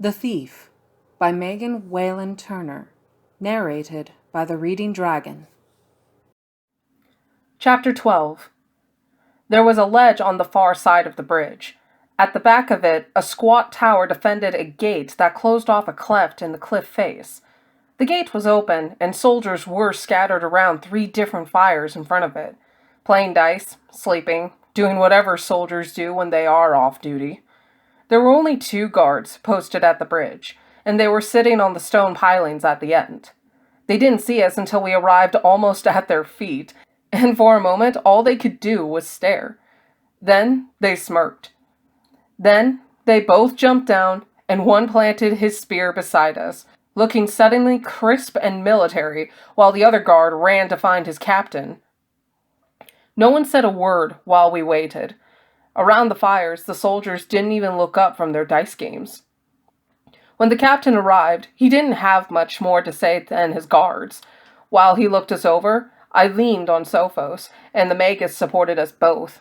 The Thief by Megan Whalen Turner. Narrated by the Reading Dragon. Chapter 12. There was a ledge on the far side of the bridge. At the back of it, a squat tower defended a gate that closed off a cleft in the cliff face. The gate was open, and soldiers were scattered around 3 different fires in front of it, playing dice, sleeping, doing whatever soldiers do when they are off duty. There were only 2 guards posted at the bridge, and they were sitting on the stone pilings at the end. They didn't see us until we arrived almost at their feet, and for a moment all they could do was stare. Then they smirked. Then they both jumped down, and one planted his spear beside us, looking suddenly crisp and military, while the other guard ran to find his captain. No one said a word while we waited. Around the fires, the soldiers didn't even look up from their dice games. When the captain arrived, he didn't have much more to say than his guards. While he looked us over, I leaned on Sophos, and the Magus supported us both.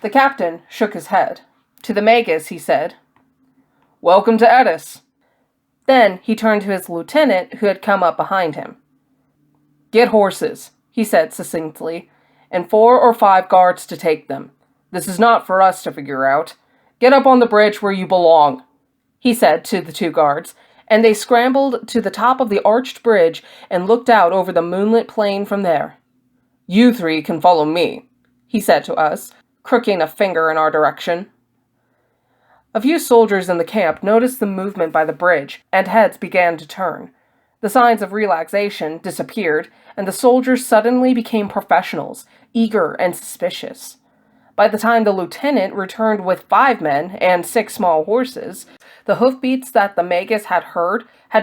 The captain shook his head. To the Magus, he said, "Welcome to Eddis." Then he turned to his lieutenant, who had come up behind him. "Get horses," he said succinctly, "and 4 or 5 guards to take them. This is not for us to figure out. Get up on the bridge where you belong," he said to the 2 guards, and they scrambled to the top of the arched bridge and looked out over the moonlit plain from there. "You 3 can follow me," he said to us, crooking a finger in our direction. A few soldiers in the camp noticed the movement by the bridge, and heads began to turn. The signs of relaxation disappeared, and the soldiers suddenly became professionals, eager and suspicious. By the time the lieutenant returned with 5 men and 6 small horses, the hoofbeats that the Magus had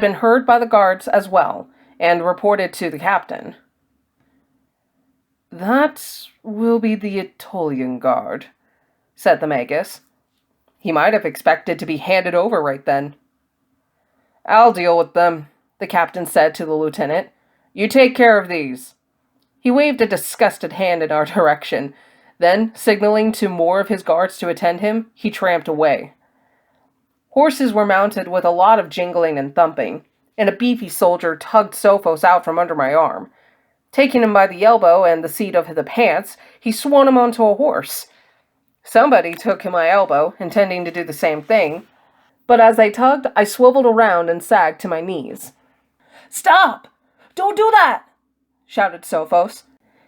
been heard by the guards as well, and reported to the captain. "That will be the Aetolian Guard," said the Magus. He might have expected to be handed over right then. "I'll deal with them," the captain said to the lieutenant. "You take care of these." He waved a disgusted hand in our direction. Then, signaling to more of his guards to attend him, he tramped away. Horses were mounted with a lot of jingling and thumping, and a beefy soldier tugged Sophos out from under my arm. Taking him by the elbow and the seat of the pants, he swung him onto a horse. Somebody took my elbow, intending to do the same thing, but as I tugged, I swiveled around and sagged to my knees. "Stop! Don't do that!" shouted Sophos,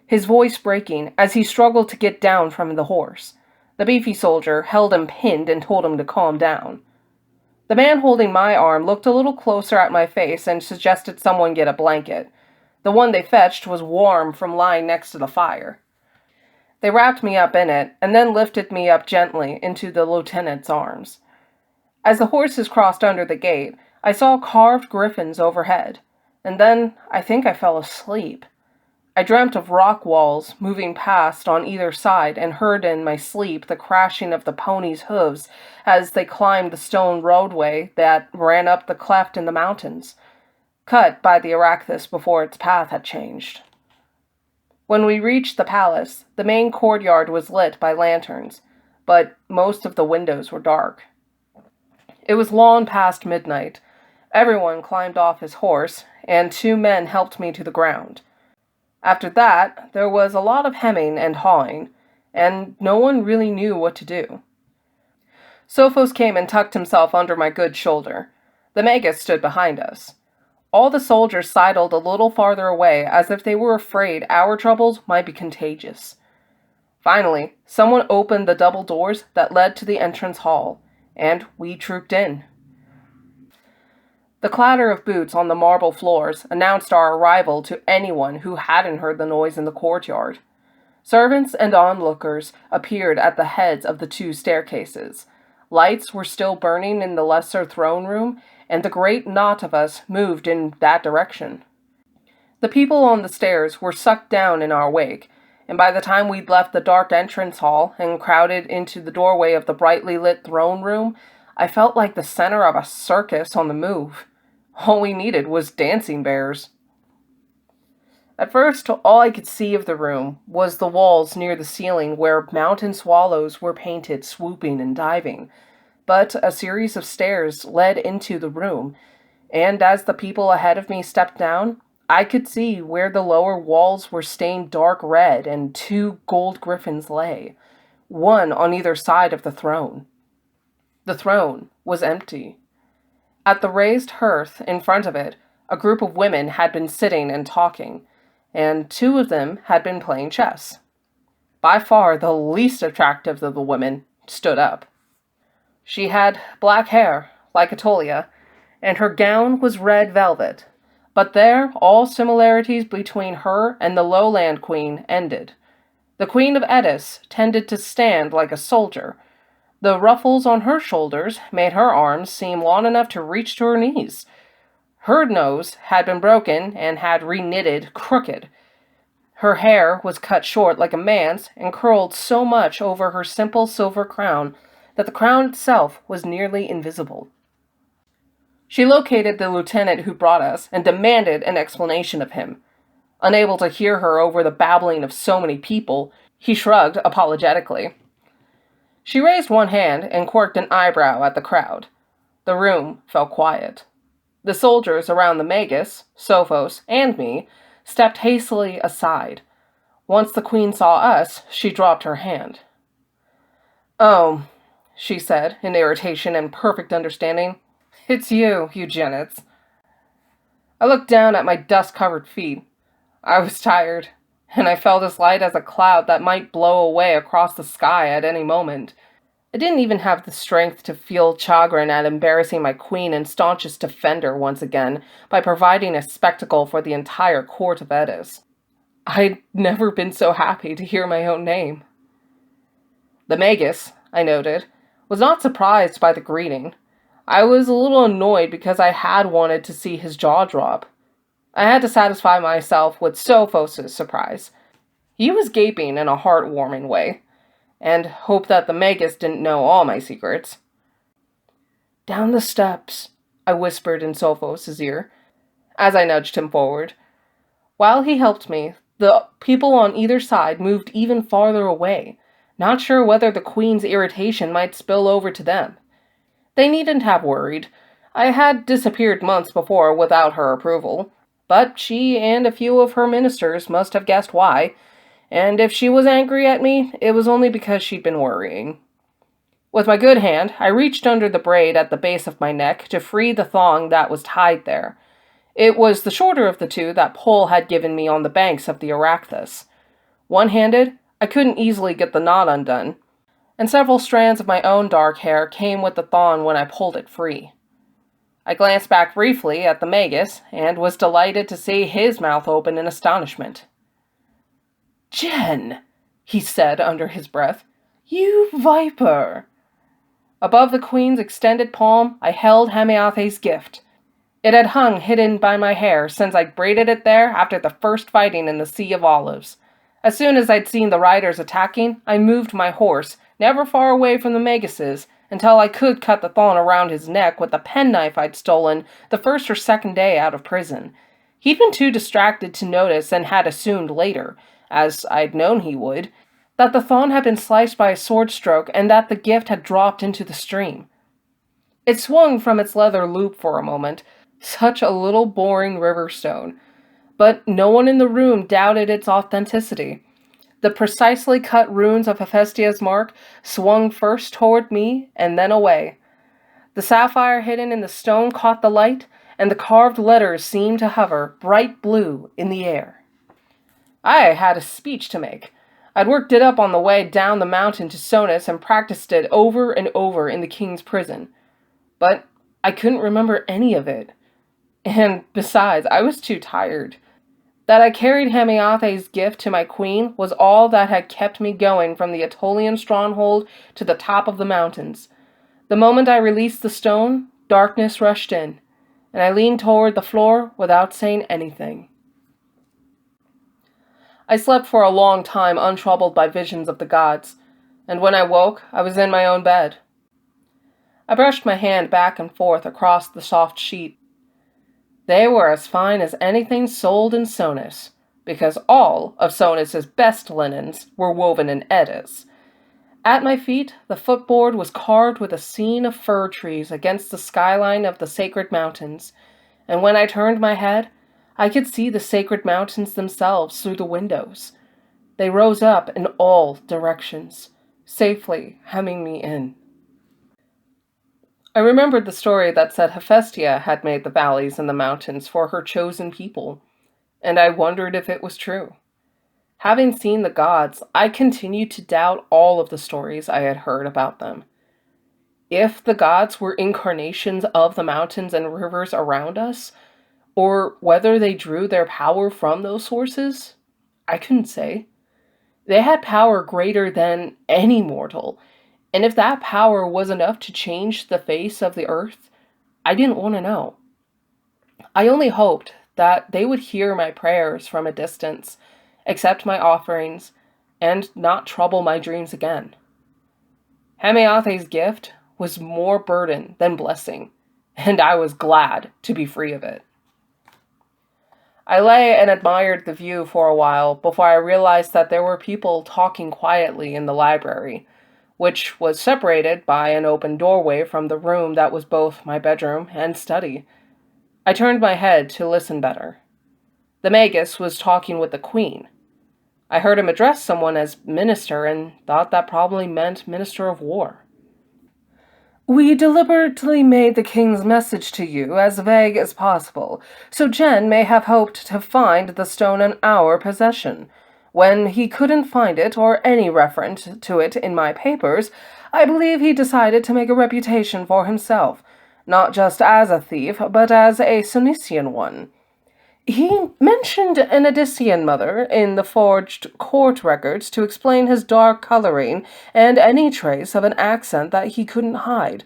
his voice breaking as he struggled to get down from the horse. The beefy soldier held him pinned and told him to calm down. The man holding my arm looked a little closer at my face and suggested someone get a blanket. The one they fetched was warm from lying next to the fire. They wrapped me up in it, and then lifted me up gently into the lieutenant's arms. As the horses crossed under the gate, I saw carved griffins overhead, and then I think I fell asleep. I dreamt of rock walls moving past on either side and heard in my sleep the crashing of the ponies' hooves as they climbed the stone roadway that ran up the cleft in the mountains, cut by the Arachthus before its path had changed. When we reached the palace, the main courtyard was lit by lanterns, but most of the windows were dark. It was long past midnight. Everyone climbed off his horse, and 2 men helped me to the ground. After that, there was a lot of hemming and hawing, and no one really knew what to do. Sophos came and tucked himself under my good shoulder. The Magus stood behind us. All the soldiers sidled a little farther away as if they were afraid our troubles might be contagious. Finally, someone opened the double doors that led to the entrance hall, and we trooped in. The clatter of boots on the marble floors announced our arrival to anyone who hadn't heard the noise in the courtyard. Servants and onlookers appeared at the heads of the 2 staircases. Lights were still burning in the lesser throne room, and the great knot of us moved in that direction. The people on the stairs were sucked down in our wake, and by the time we'd left the dark entrance hall and crowded into the doorway of the brightly lit throne room, I felt like the center of a circus on the move. All we needed was dancing bears. At first, all I could see of the room was the walls near the ceiling where mountain swallows were painted swooping and diving. but a series of stairs led into the room, and as the people ahead of me stepped down, I could see where the lower walls were stained dark red and 2 gold griffins lay, one on either side of the throne. The throne was empty. At the raised hearth in front of it, a group of women had been sitting and talking, and 2 of them had been playing chess. By far the least attractive of the women stood up. She had black hair, like Atolia, and her gown was red velvet, but there all similarities between her and the lowland queen ended. The Queen of Eddis tended to stand like a soldier. The ruffles on her shoulders made her arms seem long enough to reach to her knees. Her nose had been broken and had reknitted crooked. Her hair was cut short like a man's and curled so much over her simple silver crown that the crown itself was nearly invisible. She located the lieutenant who brought us and demanded an explanation of him. Unable to hear her over the babbling of so many people, he shrugged apologetically. She raised one hand and quirked an eyebrow at the crowd. The room fell quiet. The soldiers around the Magus, Sophos, and me stepped hastily aside. Once the queen saw us, she dropped her hand. "Oh," she said, in irritation and perfect understanding. "It's you, Eugenics." I looked down at my dust-covered feet. I was tired, and I felt as light as a cloud that might blow away across the sky at any moment. I didn't even have the strength to feel chagrin at embarrassing my queen and staunchest defender once again by providing a spectacle for the entire court of Eddis. I'd never been so happy to hear my own name. The Magus, I noted, was not surprised by the greeting. I was a little annoyed because I had wanted to see his jaw drop. I had to satisfy myself with Sophos' surprise. He was gaping in a heartwarming way, and hoped that the Magus didn't know all my secrets. "Down the steps," I whispered in Sophos' ear, as I nudged him forward. While he helped me, the people on either side moved even farther away, not sure whether the queen's irritation might spill over to them. They needn't have worried. I had disappeared months before without her approval, but she and a few of her ministers must have guessed why, and if she was angry at me, it was only because she'd been worrying. With my good hand, I reached under the braid at the base of my neck to free the thong that was tied there. It was the shorter of the 2 that Pole had given me on the banks of the Araxthus. One-handed, I couldn't easily get the knot undone, and several strands of my own dark hair came with the thong when I pulled it free. I glanced back briefly at the Magus, and was delighted to see his mouth open in astonishment. "Jen," he said under his breath, "you viper." Above the queen's extended palm, I held Hemiathe's gift. It had hung hidden by my hair since I'd braided it there after the first fighting in the Sea of Olives. As soon as I'd seen the riders attacking, I moved my horse, never far away from the Maguses, until I could cut the thong around his neck with the penknife I'd stolen the first or second day out of prison. He'd been too distracted to notice and had assumed later, as I'd known he would, that the thong had been sliced by a sword stroke and that the gift had dropped into the stream. It swung from its leather loop for a moment, such a little boring river stone, but no one in the room doubted its authenticity. The precisely cut runes of Hephaestia's mark swung first toward me and then away. The sapphire hidden in the stone caught the light, and the carved letters seemed to hover, bright blue, in the air. I had a speech to make. I'd worked it up on the way down the mountain to Sonus and practiced it over and over in the king's prison. But I couldn't remember any of it. And besides, I was too tired. That I carried Hemiathe's gift to my queen was all that had kept me going from the Aetolian stronghold to the top of the mountains. The moment I released the stone, darkness rushed in, and I leaned toward the floor without saying anything. I slept for a long time untroubled by visions of the gods, and when I woke, I was in my own bed. I brushed my hand back and forth across the soft sheet. They were as fine as anything sold in Sonus, because all of Sonus's best linens were woven in Eddis. At my feet, the footboard was carved with a scene of fir trees against the skyline of the sacred mountains, and when I turned my head, I could see the sacred mountains themselves through the windows. They rose up in all directions, safely hemming me in. I remembered the story that said Hephaestia had made the valleys and the mountains for her chosen people, and I wondered if it was true. Having seen the gods, I continued to doubt all of the stories I had heard about them. If the gods were incarnations of the mountains and rivers around us, or whether they drew their power from those sources, I couldn't say. They had power greater than any mortal, and if that power was enough to change the face of the earth, I didn't want to know. I only hoped that they would hear my prayers from a distance, accept my offerings, and not trouble my dreams again. Hemiathe's gift was more burden than blessing, and I was glad to be free of it. I lay and admired the view for a while before I realized that there were people talking quietly in the library, which was separated by an open doorway from the room that was both my bedroom and study. I turned my head to listen better. The Magus was talking with the Queen. I heard him address someone as Minister and thought that probably meant Minister of War. We deliberately made the king's message to you as vague as possible, so Jen may have hoped to find the stone in our possession. When he couldn't find it or any reference to it in my papers, I believe he decided to make a reputation for himself, not just as a thief, but as a Sonician one. He mentioned an Odyssean mother in the forged court records to explain his dark coloring and any trace of an accent that he couldn't hide.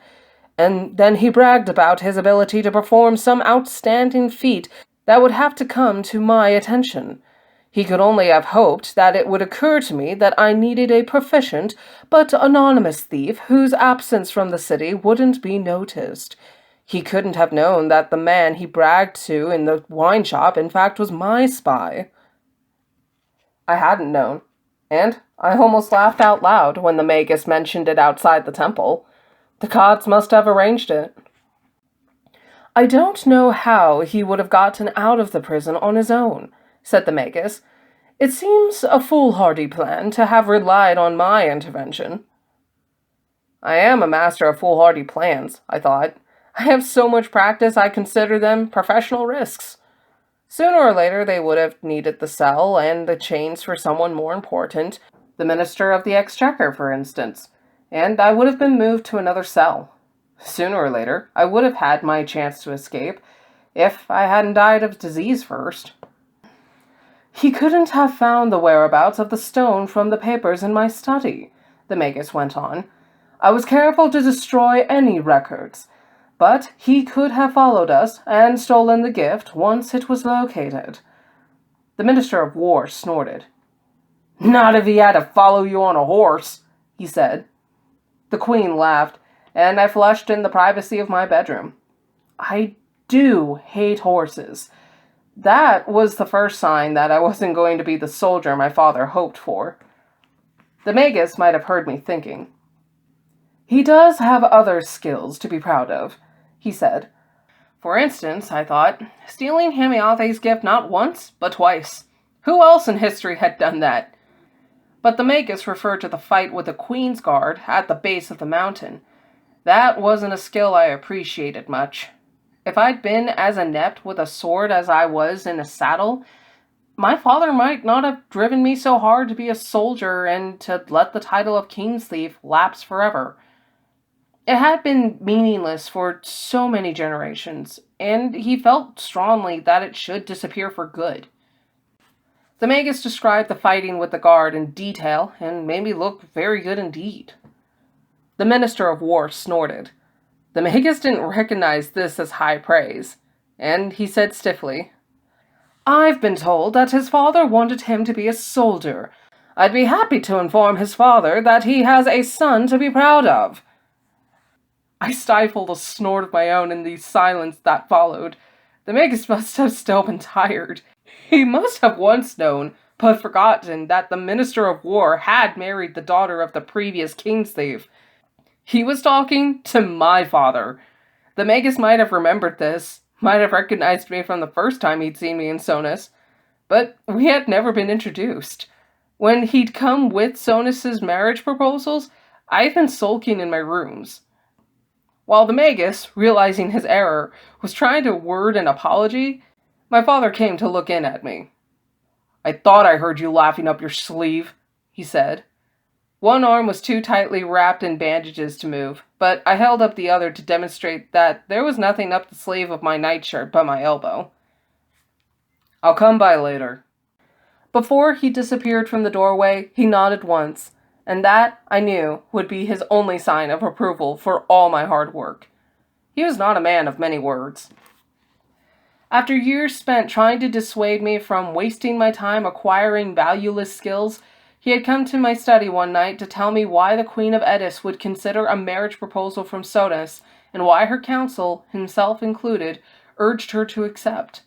And then he bragged about his ability to perform some outstanding feat that would have to come to my attention. He could only have hoped that it would occur to me that I needed a proficient but anonymous thief whose absence from the city wouldn't be noticed. He couldn't have known that the man he bragged to in the wine shop, in fact, was my spy. I hadn't known, and I almost laughed out loud when the Magus mentioned it outside the temple. The gods must have arranged it. I don't know how he would have gotten out of the prison on his own, said the Magus. It seems a foolhardy plan to have relied on my intervention. I am a master of foolhardy plans, I thought. I have so much practice I consider them professional risks. Sooner or later they would have needed the cell and the chains for someone more important, the Minister of the Exchequer, for instance, and I would have been moved to another cell. Sooner or later I would have had my chance to escape, if I hadn't died of disease first. He couldn't have found the whereabouts of the stone from the papers in my study, the Magus went on. I was careful to destroy any records. But he could have followed us and stolen the gift once it was located. The Minister of War snorted. Not if he had to follow you on a horse, he said. The Queen laughed, and I flushed in the privacy of my bedroom. I do hate horses. That was the first sign that I wasn't going to be the soldier my father hoped for. The Magus might have heard me thinking. He does have other skills to be proud of, he said. For instance, I thought, stealing Hemiathe's gift not once, but twice. Who else in history had done that? But the Magus referred to the fight with the Queen's Guard at the base of the mountain. That wasn't a skill I appreciated much. If I'd been as inept with a sword as I was in a saddle, my father might not have driven me so hard to be a soldier and to let the title of King's Thief lapse forever. It had been meaningless for so many generations, and he felt strongly that it should disappear for good. The Magus described the fighting with the guard in detail and made me look very good indeed. The Minister of War snorted. The Magus didn't recognize this as high praise, and he said stiffly, I've been told that his father wanted him to be a soldier. I'd be happy to inform his father that he has a son to be proud of. I stifled a snort of my own in the silence that followed. The Magus must have still been tired. He must have once known but forgotten that the Minister of War had married the daughter of the previous king's thief. He was talking to my father. The Magus might have remembered this, might have recognized me from the first time he'd seen me in Sonus, but we had never been introduced. When he'd come with Sonus's marriage proposals, I'd been sulking in my rooms. While the Magus, realizing his error, was trying to word an apology, my father came to look in at me. "I thought I heard you laughing up your sleeve," he said. One arm was too tightly wrapped in bandages to move, but I held up the other to demonstrate that there was nothing up the sleeve of my nightshirt but my elbow. "I'll come by later." Before he disappeared from the doorway, he nodded once, and that, I knew, would be his only sign of approval for all my hard work. He was not a man of many words. After years spent trying to dissuade me from wasting my time acquiring valueless skills, he had come to my study one night to tell me why the Queen of Eddis would consider a marriage proposal from Sonus, and why her council, himself included, urged her to accept.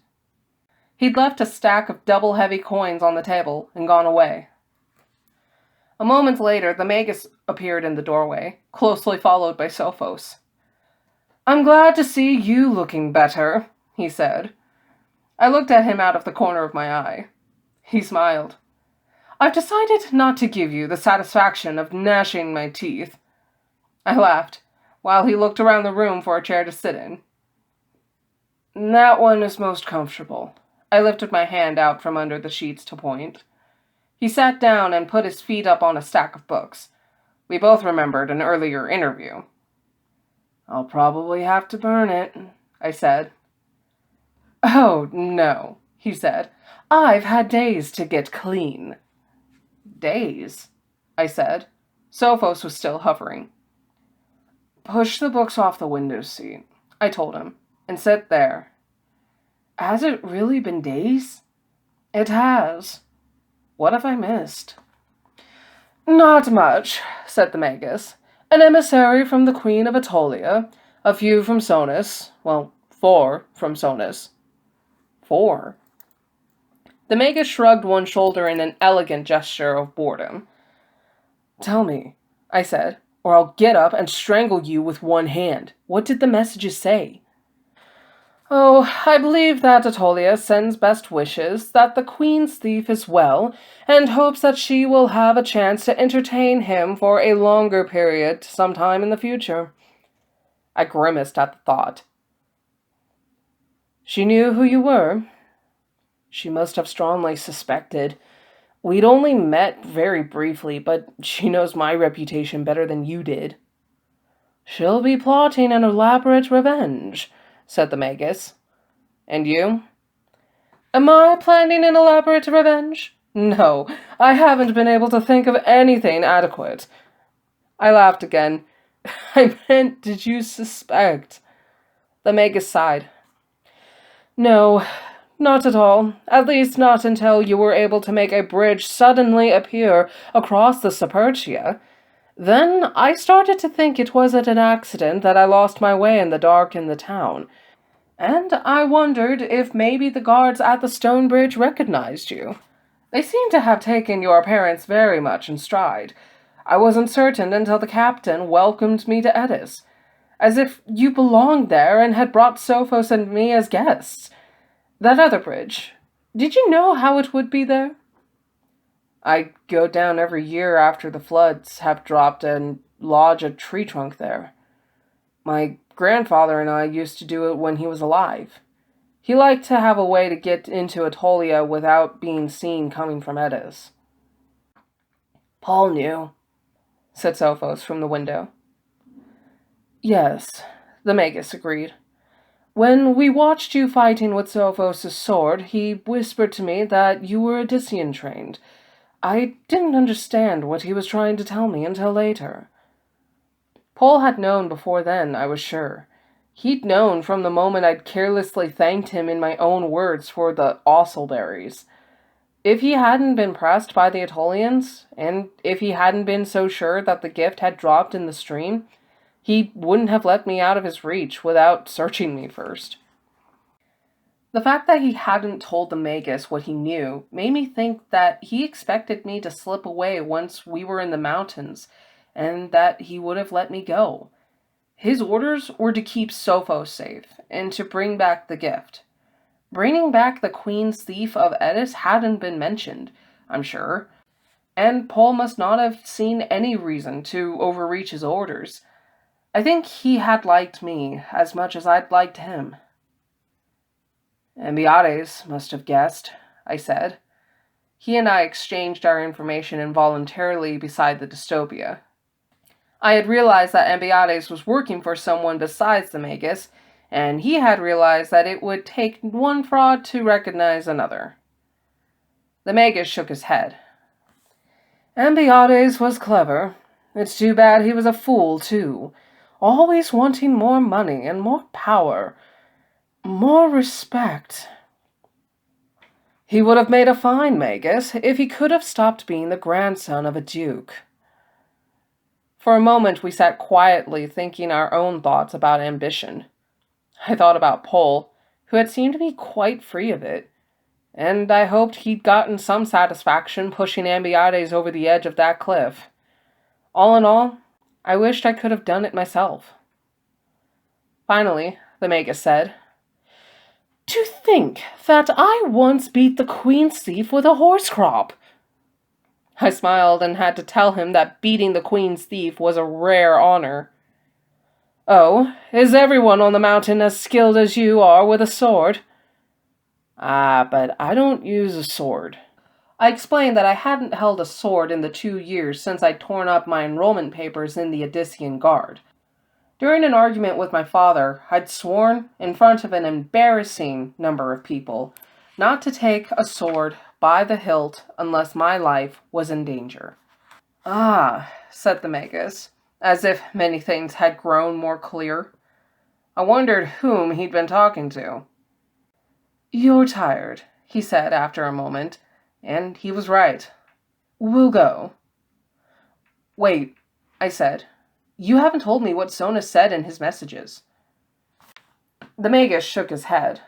He'd left a stack of double-heavy coins on the table and gone away. A moment later, the Magus appeared in the doorway, closely followed by Sophos. "I'm glad to see you looking better," he said. I looked at him out of the corner of my eye. He smiled. "I've decided not to give you the satisfaction of gnashing my teeth." I laughed, while he looked around the room for a chair to sit in. "That one is most comfortable." I lifted my hand out from under the sheets to point. He sat down and put his feet up on a stack of books. We both remembered an earlier interview. "I'll probably have to burn it," I said. "Oh, no," he said. "I've had days to get clean." "Days?" I said. Sophos was still hovering. "Push the books off the window seat," I told him, "and sit there." "Has it really been days?" "It has." "What have I missed?" "Not much," said the Magus. "An emissary from the Queen of Aetolia, a few from Sonus, well, 4 from Sonus." 4? The Magus shrugged one shoulder in an elegant gesture of boredom. "Tell me," I said, "or I'll get up and strangle you with one hand. What did the messages say?" "Oh, I believe that Aetolia sends best wishes, that the Queen's thief is well, and hopes that she will have a chance to entertain him for a longer period sometime in the future." I grimaced at the thought. "She knew who you were?" "She must have strongly suspected. We'd only met very briefly, but she knows my reputation better than you did." "She'll be plotting an elaborate revenge," said the Magus. "And you?" "Am I planning an elaborate revenge? No, I haven't been able to think of anything adequate." I laughed again. "I meant, did you suspect?" The Magus sighed. "No, not at all. At least not until you were able to make a bridge suddenly appear across the Sapertia. Then I started to think it was an accident that I lost my way in the dark in the town. And I wondered if maybe the guards at the stone bridge recognized you. They seem to have taken your appearance very much in stride. I wasn't certain until the captain welcomed me to Eddis, as if you belonged there and had brought Sophos and me as guests. That other bridge, did you know how it would be there?" "I go down every year after the floods have dropped and lodge a tree trunk there. My grandfather and I used to do it when he was alive. He liked to have a way to get into Aetolia without being seen coming from Eddis." "Paul knew," said Sophos from the window. "Yes," the Magus agreed. "When we watched you fighting with Sophos' sword, he whispered to me that you were Odyssean trained. I didn't understand what he was trying to tell me until later." Paul had known before then, I was sure. He'd known from the moment I'd carelessly thanked him in my own words for the osselberries. If he hadn't been pressed by the Aetolians, and if he hadn't been so sure that the gift had dropped in the stream, he wouldn't have let me out of his reach without searching me first. The fact that he hadn't told the Magus what he knew made me think that he expected me to slip away once we were in the mountains, and that he would have let me go. His orders were to keep Sophos safe, and to bring back the gift. Bringing back the Queen's Thief of Eddis hadn't been mentioned, I'm sure, and Paul must not have seen any reason to overreach his orders. I think he had liked me as much as I'd liked him. Ambiades must have guessed, I said. He and I exchanged our information involuntarily beside the dystopia. I had realized that Ambiades was working for someone besides the Magus, and he had realized that it would take one fraud to recognize another. The Magus shook his head. Ambiades was clever. It's too bad he was a fool, too. Always wanting more money and more power. More respect. He would have made a fine Magus if he could have stopped being the grandson of a duke. For a moment we sat quietly thinking our own thoughts about ambition. I thought about Paul, who had seemed to be quite free of it, and I hoped he'd gotten some satisfaction pushing Ambiades over the edge of that cliff. All in all, I wished I could have done it myself. Finally, the Magus said, "To think that I once beat the Queen's Thief with a horse crop!" I smiled and had to tell him that beating the Queen's Thief was a rare honor. "Oh, is everyone on the mountain as skilled as you are with a sword?" "Ah, but I don't use a sword." I explained that I hadn't held a sword in the 2 years since I'd torn up my enrollment papers in the Odyssean Guard. During an argument with my father, I'd sworn, in front of an embarrassing number of people, not to take a sword by the hilt unless my life was in danger. "Ah," said the Magus, as if many things had grown more clear. I wondered whom he'd been talking to. "You're tired," he said after a moment, and he was right. "We'll go." "Wait," I said. "You haven't told me what Sonus said in his messages." The Magus shook his head.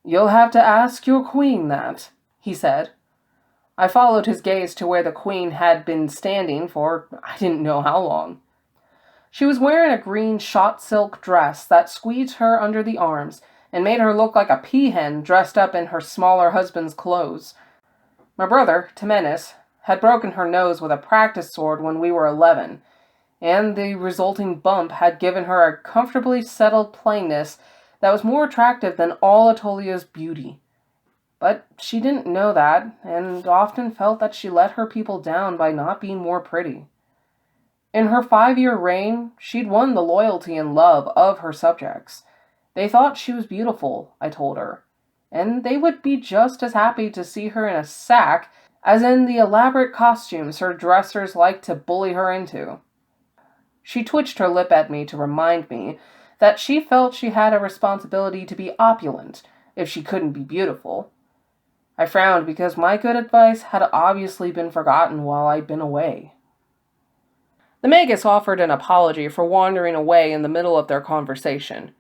"You'll have to ask your queen that," he said. I followed his gaze to where the queen had been standing for I didn't know how long. She was wearing a green shot silk dress that squeezed her under the arms and made her look like a peahen dressed up in her smaller husband's clothes. My brother, Temenis, had broken her nose with a practice sword when we were 11, and the resulting bump had given her a comfortably settled plainness that was more attractive than all Atolia's beauty. But she didn't know that, and often felt that she let her people down by not being more pretty. In her 5-year reign, she'd won the loyalty and love of her subjects. They thought she was beautiful, I told her, and they would be just as happy to see her in a sack as in the elaborate costumes her dressers liked to bully her into. She twitched her lip at me to remind me that she felt she had a responsibility to be opulent if she couldn't be beautiful. I frowned because my good advice had obviously been forgotten while I'd been away. The Magus offered an apology for wandering away in the middle of their conversation,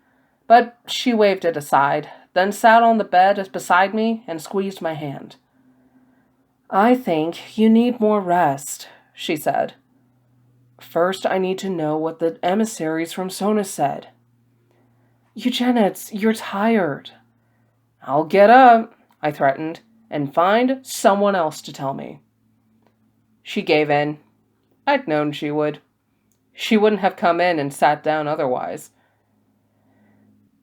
but she waved it aside, then sat on the bed beside me and squeezed my hand. "I think you need more rest," she said. "First, I need to know what the emissaries from Sonus said." "Eugenets, you're tired." "I'll get up," I threatened, "and find someone else to tell me." She gave in. I'd known she would. She wouldn't have come in and sat down otherwise.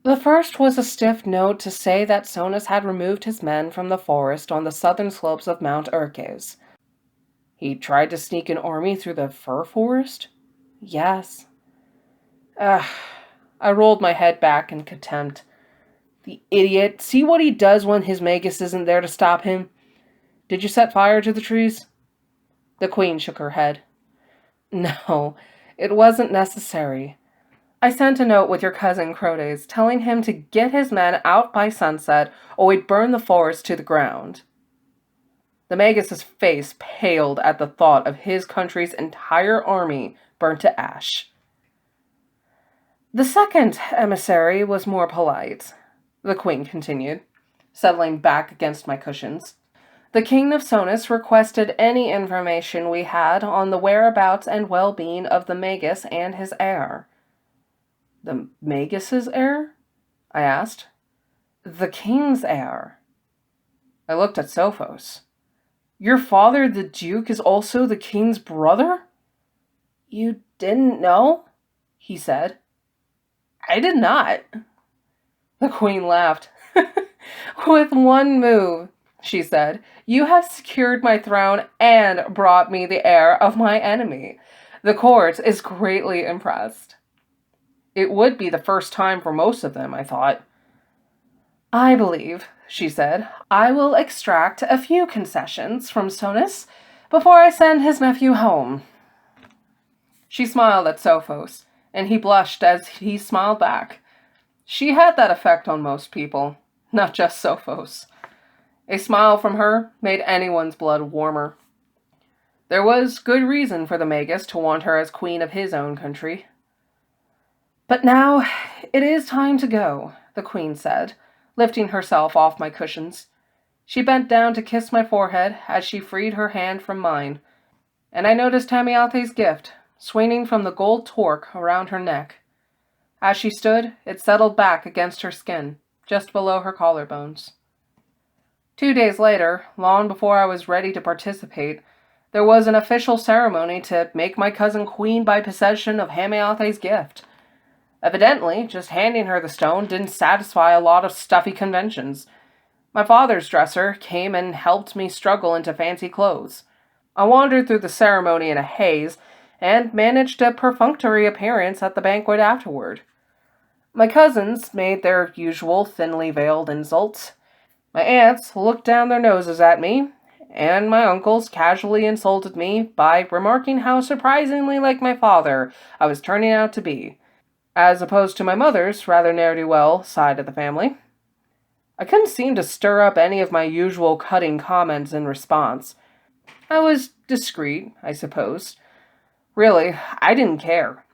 The first was a stiff note to say that Sonus had removed his men from the forest on the southern slopes of Mount Urques. He tried to sneak an army through the fir forest? Yes. I rolled my head back in contempt. The idiot. See what he does when his Magus isn't there to stop him? Did you set fire to the trees? The queen shook her head. No, it wasn't necessary. I sent a note with your cousin Crotes telling him to get his men out by sunset or we'd burn the forest to the ground. The Magus's face paled at the thought of his country's entire army burnt to ash. The second emissary was more polite, the queen continued. settling back against my cushions. The King of Sonus requested any information we had on the whereabouts and well-being of the Magus and his heir. The Magus's heir? I asked. The king's heir. I looked at Sophos. Your father, the Duke, is also the king's brother? You didn't know? He said. I did not. The queen laughed. With one move, she said, you have secured my throne and brought me the heir of my enemy. The court is greatly impressed. It would be the first time for most of them, I thought. I believe, she said, I will extract a few concessions from Sonus before I send his nephew home. She smiled at Sophos, and he blushed as he smiled back. She had that effect on most people, not just Sophos. A smile from her made anyone's blood warmer. There was good reason for the Magus to want her as queen of his own country. But now it is time to go, the queen said, lifting herself off my cushions. She bent down to kiss my forehead as she freed her hand from mine, and I noticed Tamiathe's gift swinging from the gold torque around her neck. As she stood, it settled back against her skin, just below her collarbones. 2 days later, long before I was ready to participate, there was an official ceremony to make my cousin queen by possession of Tamiathe's gift. Evidently, just handing her the stone didn't satisfy a lot of stuffy conventions. My father's dresser came and helped me struggle into fancy clothes. I wandered through the ceremony in a haze and managed a perfunctory appearance at the banquet afterward. My cousins made their usual thinly veiled insults. My aunts looked down their noses at me, and my uncles casually insulted me by remarking how surprisingly like my father I was turning out to be, as opposed to my mother's rather ne'er-do-well side of the family. I couldn't seem to stir up any of my usual cutting comments in response. I was discreet, I suppose. Really, I didn't care.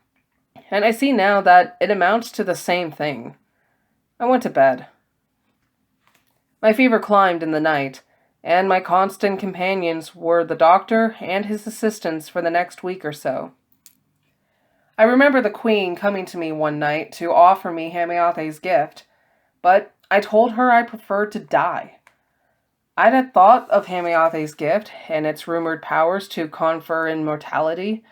And I see now that it amounts to the same thing. I went to bed. My fever climbed in the night, and my constant companions were the doctor and his assistants for the next week or so. I remember the queen coming to me one night to offer me Tamiathe's gift, but I told her I preferred to die. I'd had thought of Tamiathe's gift and its rumored powers to confer immortality.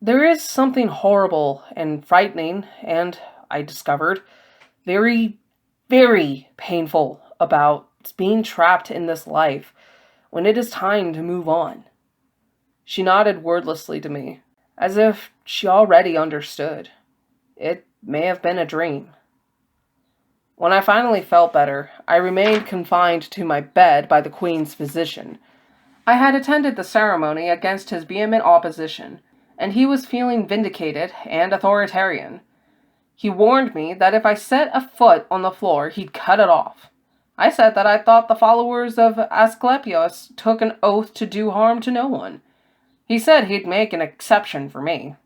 There is something horrible and frightening, and, I discovered, very, very painful about being trapped in this life when it is time to move on. She nodded wordlessly to me, as if she already understood. It may have been a dream. When I finally felt better, I remained confined to my bed by the Queen's physician. I had attended the ceremony against his vehement opposition, and he was feeling vindicated and authoritarian. He warned me that if I set a foot on the floor, he'd cut it off. I said that I thought the followers of Asclepius took an oath to do harm to no one. He said he'd make an exception for me.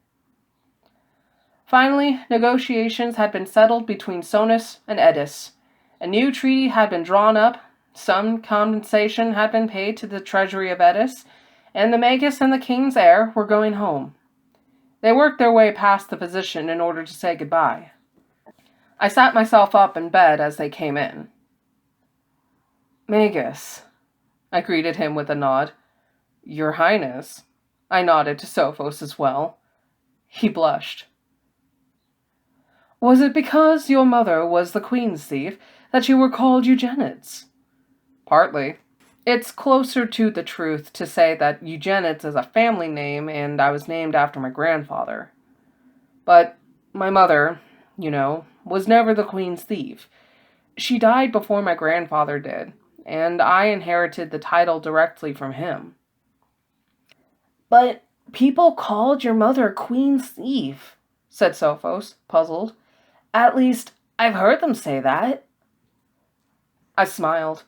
Finally, negotiations had been settled between Sonus and Eddis. A new treaty had been drawn up, some compensation had been paid to the treasury of Eddis, and the Magus and the king's heir were going home. They worked their way past the physician in order to say goodbye. I sat myself up in bed as they came in. Magus, I greeted him with a nod. Your Highness. I nodded to Sophos as well. He blushed. Was it because your mother was the queen's thief that you were called Eugenides? Partly. It's closer to the truth to say that Eugenides is a family name and I was named after my grandfather. But my mother, was never the queen's thief. She died before my grandfather did, and I inherited the title directly from him. But people called your mother Queen's Thief, said Sophos, puzzled. At least, I've heard them say that. I smiled.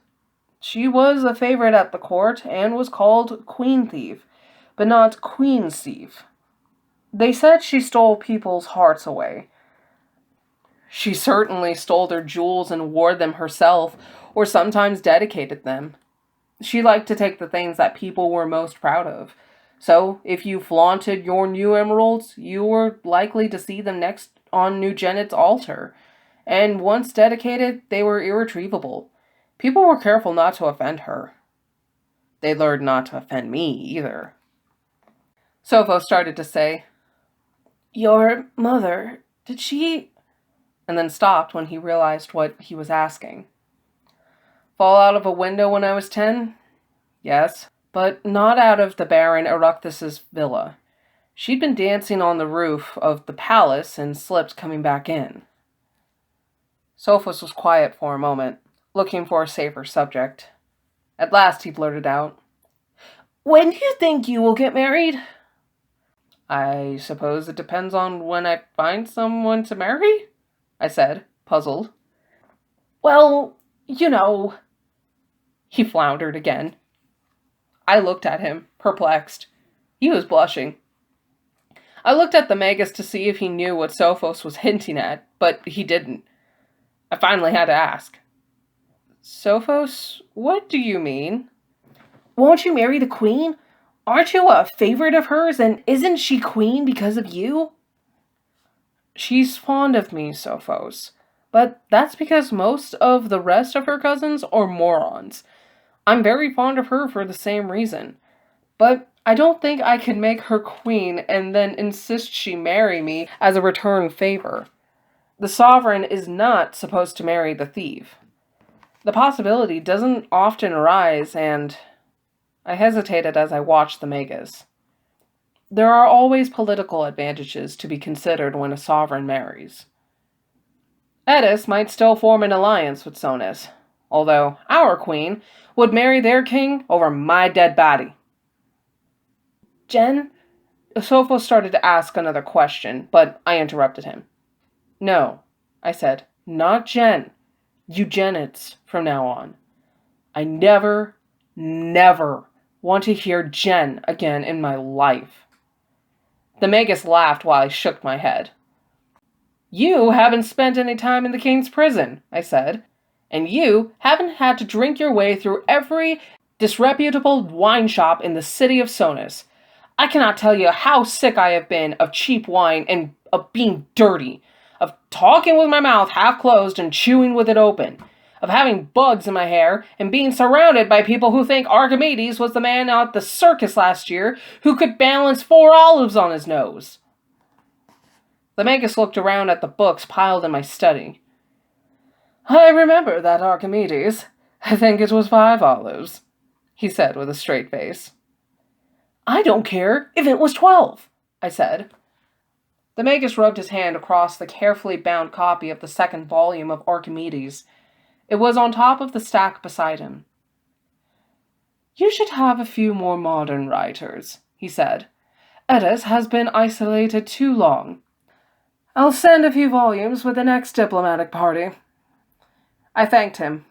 She was a favorite at the court and was called Queen Thief, but not Queen's Thief. They said she stole people's hearts away. She certainly stole their jewels and wore them herself, or sometimes dedicated them. She liked to take the things that people were most proud of. So, if you flaunted your new emeralds, you were likely to see them next on New Genet's altar. And once dedicated, they were irretrievable. People were careful not to offend her. They learned not to offend me, either. Sophos started to say, "Your mother, did she—" and then stopped when he realized what he was asking. "Fall out of a window when I was 10? Yes, but not out of the Baron Eructus's villa. She'd been dancing on the roof of the palace and slipped coming back in." Sophos was quiet for a moment, looking for a safer subject. At last he blurted out, "When do you think you will get married?" "I suppose it depends on when I find someone to marry?" I said, puzzled. "Well, you know." He floundered again. I looked at him, perplexed. He was blushing. I looked at the Magus to see if he knew what Sophos was hinting at, but he didn't. I finally had to ask. "Sophos, what do you mean?" "Won't you marry the queen? Aren't you a favorite of hers, and isn't she queen because of you?" "She's fond of me, Sophos, but that's because most of the rest of her cousins are morons. I'm very fond of her for the same reason. But I don't think I could make her queen and then insist she marry me as a return favor. The sovereign is not supposed to marry the thief. The possibility doesn't often arise, and..." I hesitated as I watched the Magus. There are always political advantages to be considered when a sovereign marries. Eddis might still form an alliance with Sonus, although our queen would marry their king over my dead body. "Jen?" Sophos started to ask another question, but I interrupted him. "No," I said, "not Jen. Eugenics from now on. I never want to hear Jen again in my life." The Magus laughed while I shook my head. "You haven't spent any time in the king's prison," I said, "and you haven't had to drink your way through every disreputable wine shop in the city of Sonus. I cannot tell you how sick I have been of cheap wine and of being dirty, of talking with my mouth half closed and chewing with it open, of having bugs in my hair and being surrounded by people who think Archimedes was the man at the circus last year who could balance 4 olives on his nose." The Magus looked around at the books piled in my study. "I remember that Archimedes. I think it was 5 olives," he said with a straight face. "I don't care if it was 12, I said. The Magus rubbed his hand across the carefully bound copy of the 2nd volume of Archimedes. It was on top of the stack beside him. "You should have a few more modern writers," he said. "Eddis has been isolated too long. I'll send a few volumes with the next diplomatic party." I thanked him,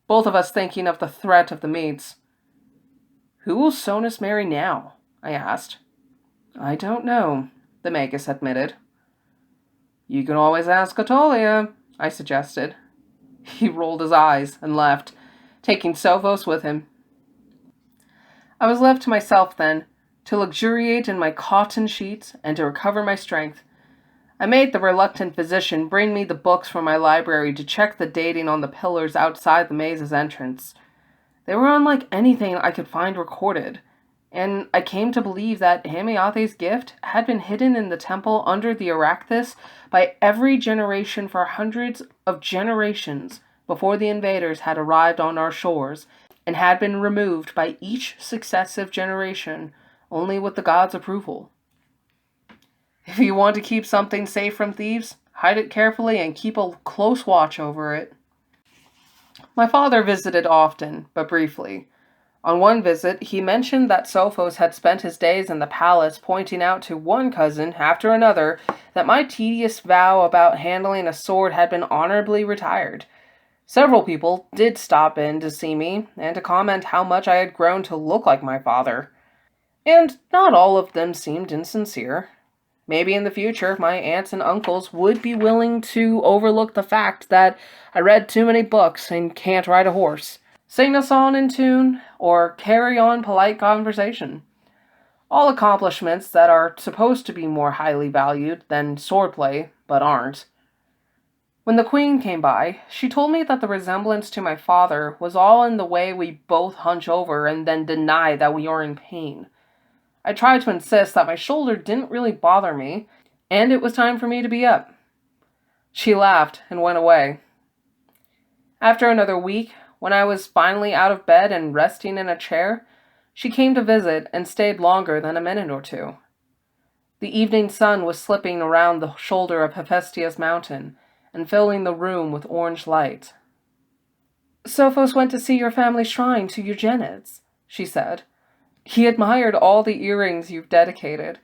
both of us thinking of the threat of the Medes. "Who will Sonus marry now?" I asked. "I don't know," the Magus admitted. "You can always ask Attolia," I suggested. He rolled his eyes and left, taking Sophos with him. I was left to myself then, to luxuriate in my cotton sheets and to recover my strength. I made the reluctant physician bring me the books from my library to check the dating on the pillars outside the maze's entrance. They were unlike anything I could find recorded, and I came to believe that Hamiathe's gift had been hidden in the temple under the Araxthus by every generation for hundreds of generations before the invaders had arrived on our shores, and had been removed by each successive generation only with the gods' approval. If you want to keep something safe from thieves, hide it carefully and keep a close watch over it. My father visited often, but briefly. On one visit, he mentioned that Sophos had spent his days in the palace pointing out to one cousin after another that my tedious vow about handling a sword had been honorably retired. Several people did stop in to see me and to comment how much I had grown to look like my father. And not all of them seemed insincere. Maybe in the future, my aunts and uncles would be willing to overlook the fact that I read too many books and can't ride a horse, sing a song in tune, or carry on polite conversation. All accomplishments that are supposed to be more highly valued than swordplay, but aren't. When the Queen came by, she told me that the resemblance to my father was all in the way we both hunch over and then deny that we are in pain. I tried to insist that my shoulder didn't really bother me, and it was time for me to be up. She laughed and went away. After another week, when I was finally out of bed and resting in a chair, she came to visit and stayed longer than a minute or two. The evening sun was slipping around the shoulder of Hephaestus Mountain and filling the room with orange light. "Sophos went to see your family shrine to Eugenides," she said. "He admired all the earrings you've dedicated,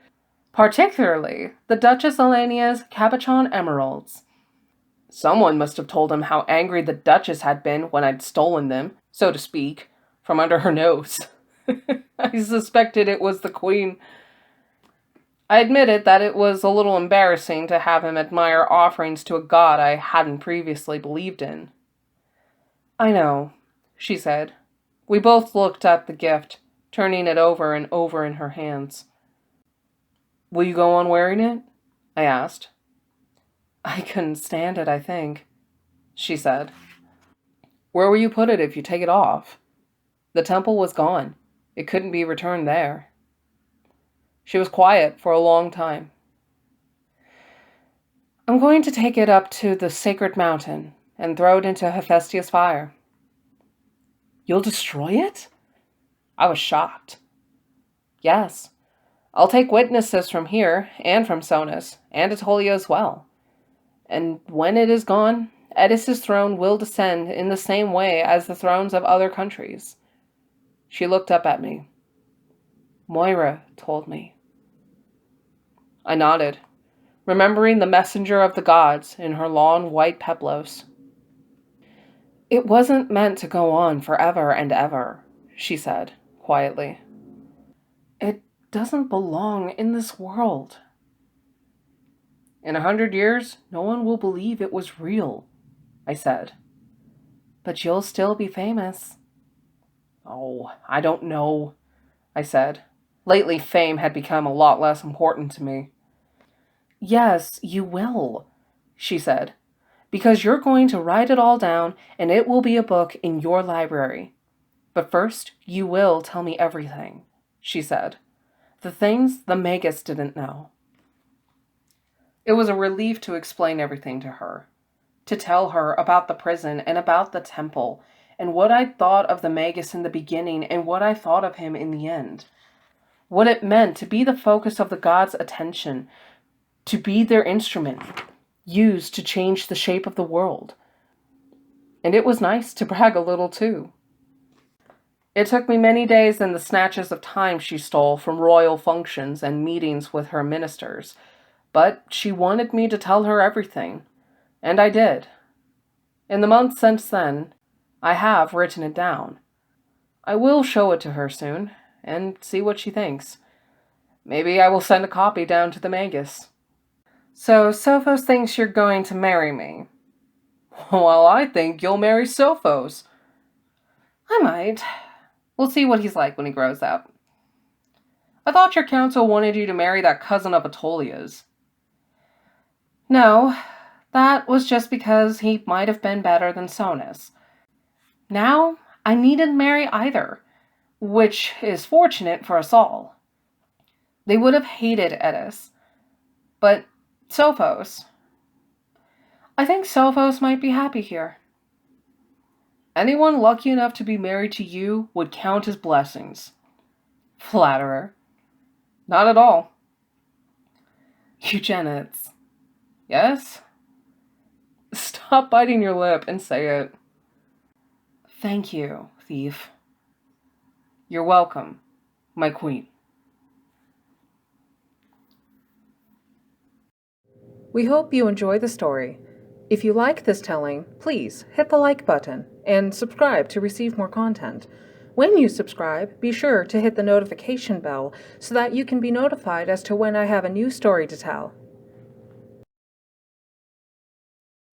particularly the Duchess Elenia's cabochon emeralds." Someone must have told him how angry the Duchess had been when I'd stolen them, so to speak, from under her nose. I suspected it was the Queen. I admitted that it was a little embarrassing to have him admire offerings to a god I hadn't previously believed in. "I know," she said. We both looked at the gift, turning it over and over in her hands. "Will you go on wearing it?" I asked. "I couldn't stand it, I think," she said. "Where will you put it if you take it off?" The temple was gone. It couldn't be returned there. She was quiet for a long time. "I'm going to take it up to the sacred mountain and throw it into Hephaestus' fire." "You'll destroy it?" I was shocked. "Yes. I'll take witnesses from here and from Sonus and Aetolia as well. And when it is gone, Edis's throne will descend in the same way as the thrones of other countries." She looked up at me. "Moira told me." I nodded, remembering the messenger of the gods in her long white peplos. "It wasn't meant to go on forever and ever," she said, quietly. "It doesn't belong in this world." "In 100 years, no one will believe it was real," I said. "But you'll still be famous." "Oh, I don't know," I said. Lately, fame had become a lot less important to me. "Yes, you will," she said, "because you're going to write it all down and it will be a book in your library. But first, you will tell me everything," she said. "The things the Magus didn't know." It was a relief to explain everything to her, to tell her about the prison and about the temple, and what I thought of the Magus in the beginning and what I thought of him in the end. What it meant to be the focus of the gods' attention, to be their instrument, used to change the shape of the world. And it was nice to brag a little too. It took me many days and the snatches of time she stole from royal functions and meetings with her ministers, but she wanted me to tell her everything, and I did. In the months since then, I have written it down. I will show it to her soon, and see what she thinks. Maybe I will send a copy down to the Magus. "So Sophos thinks you're going to marry me." "Well, I think you'll marry Sophos." "I might. We'll see what he's like when he grows up." "I thought your council wanted you to marry that cousin of Aetolia's." "No, that was just because he might have been better than Sonus. Now, I needn't marry either, which is fortunate for us all. They would have hated Edis. But Sophos, I think Sophos might be happy here." "Anyone lucky enough to be married to you would count as blessings." "Flatterer." "Not at all." "Eugenides." "Yes?" "Stop biting your lip and say it." "Thank you, thief." "You're welcome, my queen." We hope you enjoy the story. If you like this telling, please hit the like button and subscribe to receive more content. When you subscribe, be sure to hit the notification bell so that you can be notified as to when I have a new story to tell.